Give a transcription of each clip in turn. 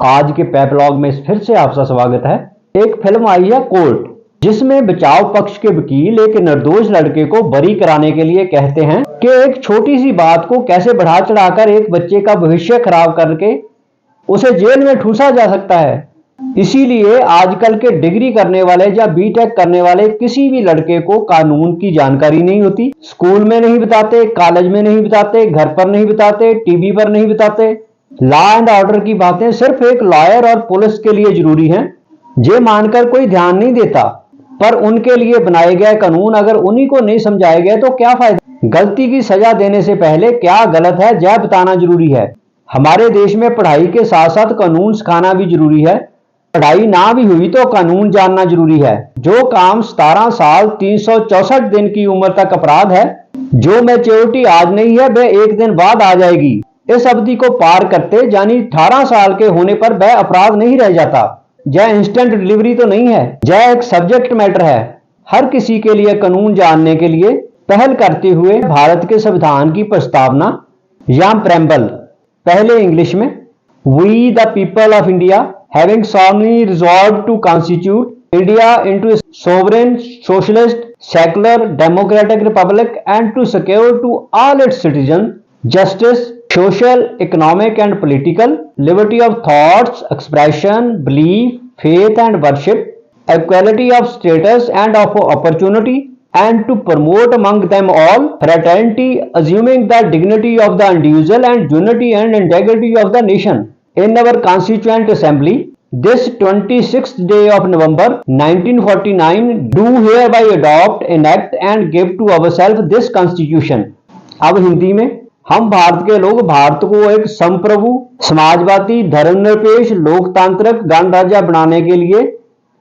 आज के पेपलॉग में फिर से आपका स्वागत है। एक फिल्म आई है कोर्ट, जिसमें बचाव पक्ष के वकील एक निर्दोष लड़के को बरी कराने के लिए कहते हैं कि एक छोटी सी बात को कैसे बढ़ा चढ़ाकर एक बच्चे का भविष्य खराब करके उसे जेल में ठूंसा जा सकता है। इसीलिए आजकल के डिग्री करने वाले या बीटेक करने वाले किसी भी लड़के को कानून की जानकारी नहीं होती। स्कूल में नहीं बताते, कॉलेज में नहीं बताते, घर पर नहीं बताते, टीवी पर नहीं बताते। लॉ एंड ऑर्डर की बातें सिर्फ एक लॉयर और पुलिस के लिए जरूरी हैं। ये मानकर कोई ध्यान नहीं देता, पर उनके लिए बनाए गए कानून अगर उन्हीं को नहीं समझाए गए तो क्या फायदा। गलती की सजा देने से पहले क्या गलत है यह बताना जरूरी है। हमारे देश में पढ़ाई के साथ साथ कानून सिखाना भी जरूरी है। पढ़ाई ना भी हुई तो कानून जानना जरूरी है। जो काम 17 साल 364 दिन की उम्र तक अपराध है, जो मैच्योरिटी आज नहीं है वह एक दिन बाद आ जाएगी। इस अवधि को पार करते यानी 18 साल के होने पर वह अपराध नहीं रह जाता। यह इंस्टेंट डिलीवरी तो नहीं है, यह एक सब्जेक्ट मैटर है। हर किसी के लिए कानून जानने के लिए पहल करते हुए भारत के संविधान की प्रस्तावना या प्रेम्बल, पहले इंग्लिश में, we the people of India having solemnly resolved to constitute India into a sovereign, socialist, secular, democratic republic and to secure to all its citizens justice, social, economic and political, liberty of thoughts, expression, belief, faith and worship, equality of status and of opportunity, and to promote among them all fraternity, assuming the dignity of the individual and unity and integrity of the nation. In our Constituent Assembly, this 26th day of November 1949, do hereby adopt, enact and give to ourselves this Constitution. अब हिंदी में, हम भारत के लोग भारत को एक संप्रभु, समाजवादी, धर्मनिरपेक्ष, लोकतांत्रिक गणराज्य बनाने के लिए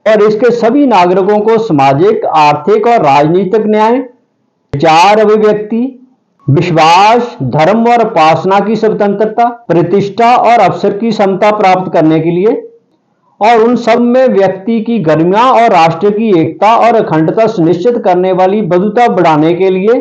और इसके सभी नागरिकों को सामाजिक, आर्थिक और राजनीतिक न्याय, विचार अभिव्यक्ति, विश्वास, धर्म और उपासना की स्वतंत्रता, प्रतिष्ठा और अवसर की समता प्राप्त करने के लिए और उन सब में व्यक्ति की गरिमा और राष्ट्र की एकता और अखंडता सुनिश्चित करने वाली बद्धता बढ़ाने के लिए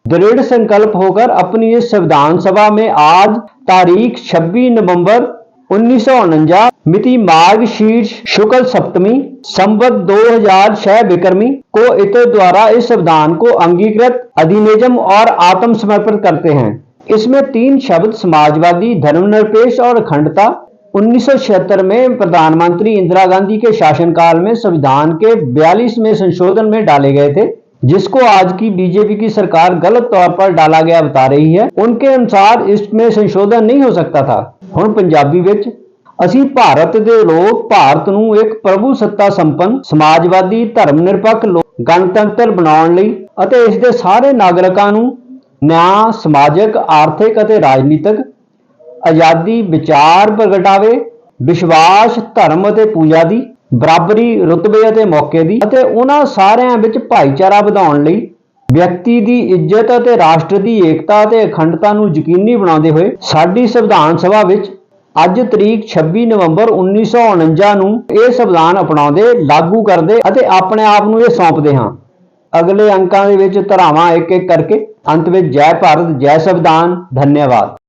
दृढ़ संकल्प होकर अपनी इस संविधान सभा में आज तारीख 26 नवंबर 1949 मिति मार्गशीर्ष शुक्ल सप्तमी संवत 2006 विक्रमी को इतर द्वारा इस संविधान को अंगीकृत अधिनियम और आत्मसमर्पित करते हैं। इसमें 3 शब्द समाजवादी, धर्मनिरपेक्ष और अखंडता 1976 में प्रधानमंत्री इंदिरा गांधी के शासनकाल में संविधान के 42वें संशोधन में डाले गए थे, जिसको आज की बीजेपी की सरकार गलत तौर पर डाला गया बता रही है। उनके अनुसार इसमें संशोधन नहीं हो सकता था। ਹੁਣ ਪੰਜਾਬੀ ਵਿੱਚ ਅਸੀਂ ਭਾਰਤ ਦੇ ਲੋਕ ਭਾਰਤ ਨੂੰ ਇੱਕ ਪ੍ਰਭੂ ਸੱਤਾ ਸੰਪੰਨ ਸਮਾਜਵਾਦੀ ਧਰਮ ਨਿਰਪੱਖ ਗਣਤੰਤਰ ਬਣਾਉਣ ਲਈ ਅਤੇ ਇਸ ਦੇ ਸਾਰੇ ਨਾਗਰਿਕਾਂ ਨੂੰ ਨਿਆਂ, ਸਮਾਜਿਕ, ਆਰਥਿਕ ਅਤੇ ਰਾਜਨੀਤਿਕ ਆਜ਼ਾਦੀ, ਵਿਚਾਰ ਪ੍ਰਗਟਾਵੇ, ਵਿਸ਼ਵਾਸ, ਧਰਮ ਅਤੇ ਪੂਜਾ ਦੀ ਬਰਾਬਰੀ, ਰੁਤਬੇ ਅਤੇ ਮੌਕੇ ਦੀ ਅਤੇ ਉਹਨਾਂ ਸਾਰਿਆਂ ਵਿੱਚ ਭਾਈਚਾਰਾ ਵਧਾਉਣ ਲਈ ਵਿਅਕਤੀ ਦੀ ਇੱਜ਼ਤ ਅਤੇ ਰਾਸ਼ਟਰ ਦੀ ਏਕਤਾ ਅਤੇ ਅਖੰਡਤਾ ਨੂੰ ਯਕੀਨੀ ਬਣਾਉਂਦੇ ਹੋਏ ਸਾਡੀ ਸੰਵਿਧਾਨ ਸਭਾ ਵਿੱਚ ਅੱਜ ਤਰੀਕ 26 ਨਵੰਬਰ 1949 ਨੂੰ ਇਹ ਸੰਵਿਧਾਨ ਅਪਣਾਉਂਦੇ, ਲਾਗੂ ਕਰਦੇ ਅਤੇ ਆਪਣੇ ਆਪ ਨੂੰ ਇਹ ਸੌਂਪਦੇ ਹਾਂ। ਅਗਲੇ ਅੰਕਾਂ ਦੇ ਵਿੱਚ ਧਾਰਾਵਾਂ ਇੱਕ ਇੱਕ ਕਰਕੇ ਅੰਤ ਵਿੱਚ ਜੈ ਭਾਰਤ, ਜੈ ਸੰਵਿਧਾਨ। ਧੰਨਵਾਦ।